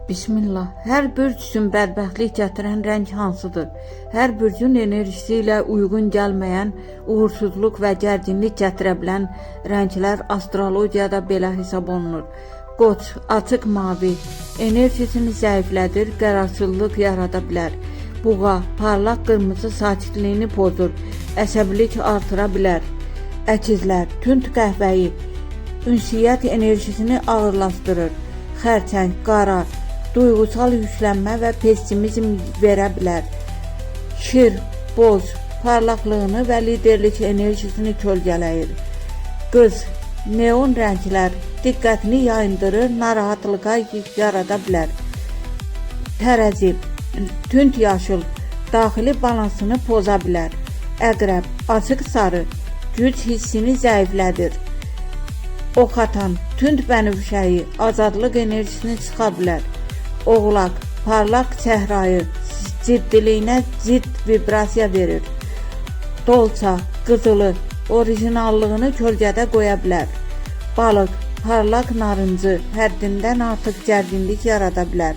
Bismillah. Hər bürc üçün bədbəxtlik gətirən rəng hansıdır? Hər bürcün enerjisi ilə uyğun gəlməyən, uğursuzluq və gərginlik gətirə bilən rənglər astrologiyada belə hesab olunur. Qoç, açıq mavi, enerjisini zəiflədir, qərarsızlıq yarada bilər. Buğa, parlaq qırmızı sakitliyini pozur, əsəbilik artıra bilər. Əkizlər, tünd qəhvəyi, ünsiyyət enerjisini ağırlaşdırır. Xərçəng, qara, duyğusal yüklənmə və pessimizm verə bilər. Şir, boz, parlaqlığını və liderlik enerjisini kölgələyir. Qız, neon rənglər diqqətini yayındırır, narahatlığa yarada bilər. Tərəzi, tünd yaşıl, daxili balansını poza bilər. Əqrəb, açıq sarı, güc hissini zəiflədir. Ox atan, tünd bənövşəyi, azadlıq enerjisini çıxa bilər. Oğlaq, parlaq səhrayı, ciddiliyinə cidd vibrasiya verir. Dolça, qızılı, orijinallığını kölgədə qoya bilər. Balıq, parlaq narıncı, həddindən artıq gərginlik yarada bilər.